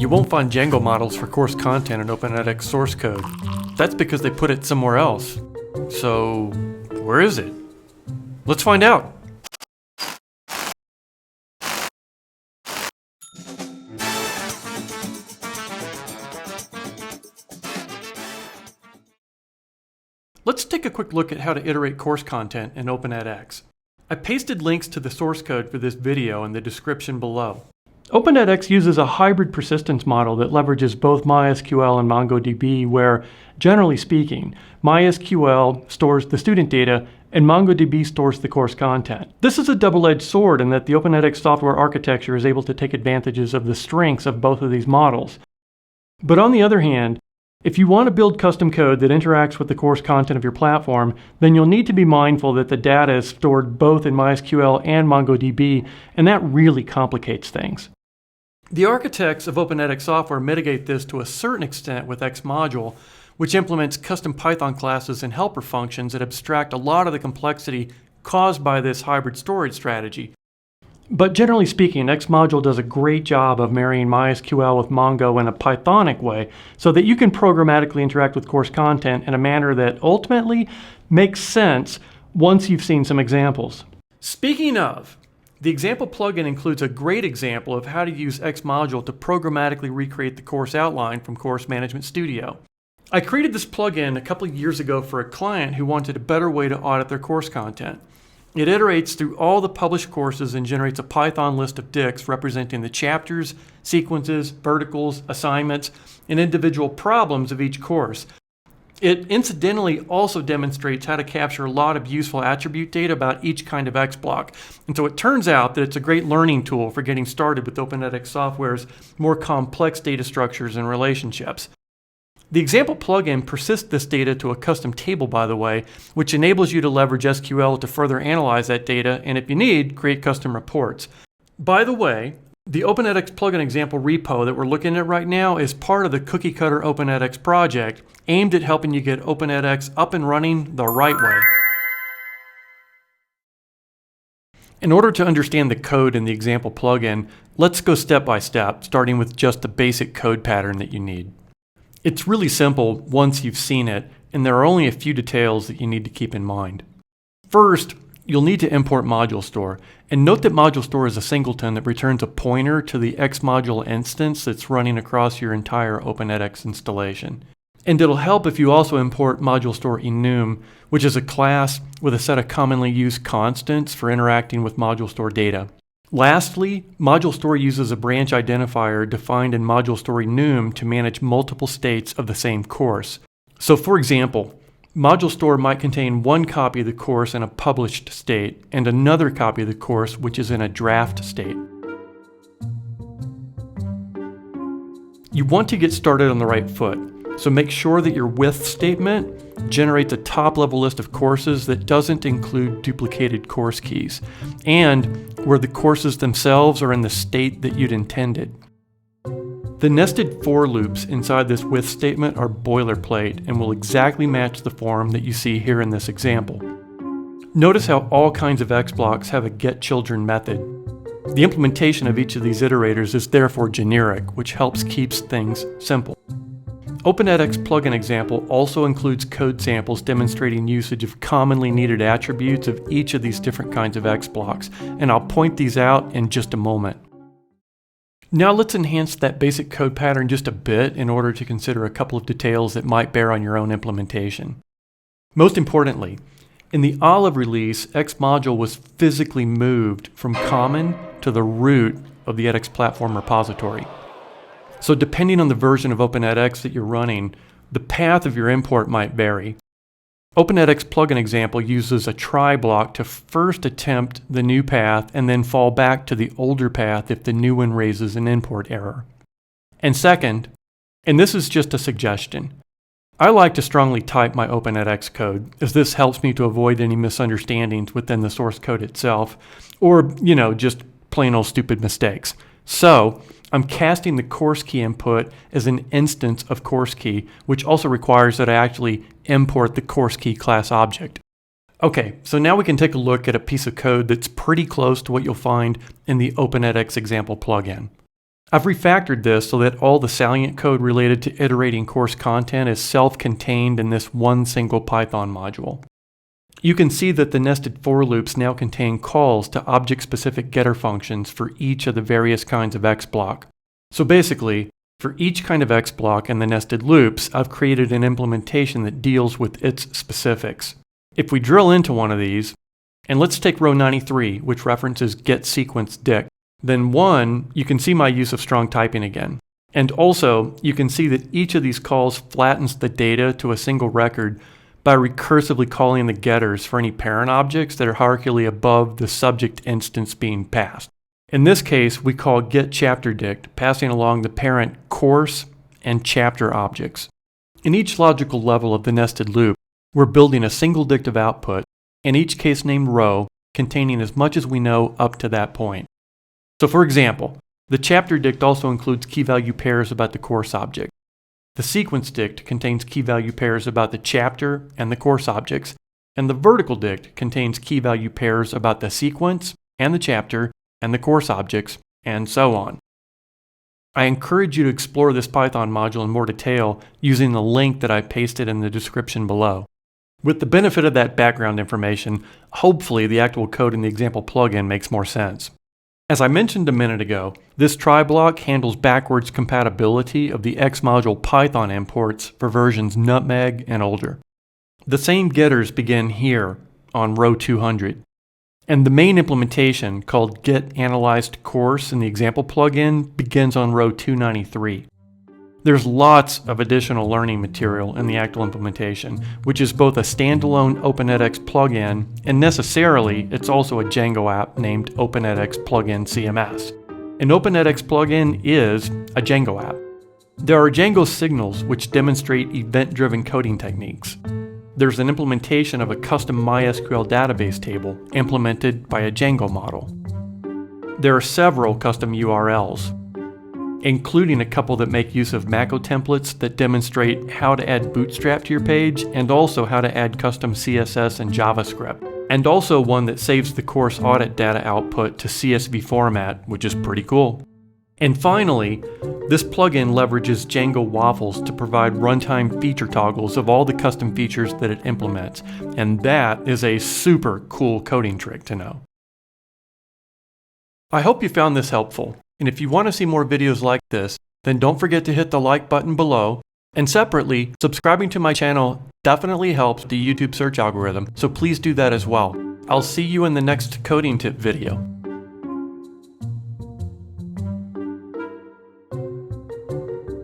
You won't find Django models for course content in OpenEdX source code. That's because they put it somewhere else. So, where is it? Let's find out. Let's take a quick look at how to iterate course content in OpenEdX. I pasted links to the source code for this video in the description below. OpenEdX uses a hybrid persistence model that leverages both MySQL and MongoDB where, generally speaking, MySQL stores the student data and MongoDB stores the course content. This is a double-edged sword in that the OpenEdX software architecture is able to take advantages of the strengths of both of these models. But on the other hand, if you want to build custom code that interacts with the course content of your platform, then you'll need to be mindful that the data is stored both in MySQL and MongoDB, and that really complicates things. The architects of OpenEdX software mitigate this to a certain extent with XModule, which implements custom Python classes and helper functions that abstract a lot of the complexity caused by this hybrid storage strategy. But generally speaking, XModule does a great job of marrying MySQL with Mongo in a Pythonic way so that you can programmatically interact with course content in a manner that ultimately makes sense once you've seen some examples. Speaking of, the example plugin includes a great example of how to use XModule to programmatically recreate the course outline from Course Management Studio. I created this plugin a couple of years ago for a client who wanted a better way to audit their course content. It iterates through all the published courses and generates a Python list of dicts representing the chapters, sequences, verticals, assignments, and individual problems of each course. It incidentally also demonstrates how to capture a lot of useful attribute data about each kind of XBlock. And so it turns out that it's a great learning tool for getting started with OpenEdX software's more complex data structures and relationships. The example plugin persists this data to a custom table, by the way, which enables you to leverage SQL to further analyze that data and, if you need, create custom reports. By the way, the OpenEdX plugin example repo that we're looking at right now is part of the Cookie Cutter OpenEdX project, aimed at helping you get OpenEdX up and running the right way. In order to understand the code in the example plugin, let's go step by step, starting with just the basic code pattern that you need. It's really simple once you've seen it, and there are only a few details that you need to keep in mind. First, you'll need to import module store, and note that module store is a singleton that returns a pointer to the XModule instance that's running across your entire OpenEdX installation. And it'll help if you also import module store enum, which is a class with a set of commonly used constants for interacting with module store data. Lastly, module store uses a branch identifier defined in module store enum to manage multiple states of the same course. So for example, module store might contain one copy of the course in a published state and another copy of the course which is in a draft state. You want to get started on the right foot, so make sure that your with statement generates a top-level list of courses that doesn't include duplicated course keys, and where the courses themselves are in the state that you'd intended. The nested for loops inside this with statement are boilerplate and will exactly match the form that you see here in this example. Notice how all kinds of XBlocks have a getChildren method. The implementation of each of these iterators is therefore generic, which helps keep things simple. OpenEdX plugin example also includes code samples demonstrating usage of commonly needed attributes of each of these different kinds of XBlocks, and I'll point these out in just a moment. Now let's enhance that basic code pattern just a bit in order to consider a couple of details that might bear on your own implementation. Most importantly, in the Olive release, XModule was physically moved from common to the root of the edX platform repository. So depending on the version of OpenEdX that you're running, the path of your import might vary. OpenEdX plugin example uses a try block to first attempt the new path and then fall back to the older path if the new one raises an import error. And second, and this is just a suggestion, I like to strongly type my OpenEdX code, as this helps me to avoid any misunderstandings within the source code itself, or, just plain old stupid mistakes. So, I'm casting the course key input as an instance of course key, which also requires that I actually import the course key class object. Okay, so now we can take a look at a piece of code that's pretty close to what you'll find in the OpenEdX example plugin. I've refactored this so that all the salient code related to iterating course content is self-contained in this one single Python module. You can see that the nested for loops now contain calls to object-specific getter functions for each of the various kinds of XBlock. So basically, for each kind of XBlock in the nested loops, I've created an implementation that deals with its specifics. If we drill into one of these, and let's take row 93, which references getSequenceDict, then one, you can see my use of strong typing again. And also, you can see that each of these calls flattens the data to a single record by recursively calling the getters for any parent objects that are hierarchically above the subject instance being passed. In this case, we call getChapterDict, passing along the parent course and chapter objects. In each logical level of the nested loop, we're building a single dict of output, in each case named row, containing as much as we know up to that point. So for example, the chapter dict also includes key value pairs about the course object. The sequence dict contains key value pairs about the chapter and the course objects, and the vertical dict contains key value pairs about the sequence and the chapter and the course objects, and so on. I encourage you to explore this Python module in more detail using the link that I pasted in the description below. With the benefit of that background information, hopefully the actual code in the example plugin makes more sense. As I mentioned a minute ago, this try block handles backwards compatibility of the Xmodule Python imports for versions Nutmeg and older. The same getters begin here on row 200. And the main implementation, called getAnalyzedCourse in the example plugin, begins on row 293. There's lots of additional learning material in the actual implementation, which is both a standalone OpenEdX plugin, and necessarily it's also a Django app named OpenEdX Plugin CMS. An OpenEdX plugin is a Django app. There are Django signals which demonstrate event-driven coding techniques. There's an implementation of a custom MySQL database table implemented by a Django model. There are several custom URLs, including a couple that make use of Macro templates that demonstrate how to add Bootstrap to your page and also how to add custom CSS and JavaScript. And also one that saves the course audit data output to CSV format, which is pretty cool. And finally, this plugin leverages Django waffles to provide runtime feature toggles of all the custom features that it implements. And that is a super cool coding trick to know. I hope you found this helpful. And if you want to see more videos like this, then don't forget to hit the like button below. And separately, subscribing to my channel definitely helps the YouTube search algorithm, so please do that as well. I'll see you in the next coding tip video.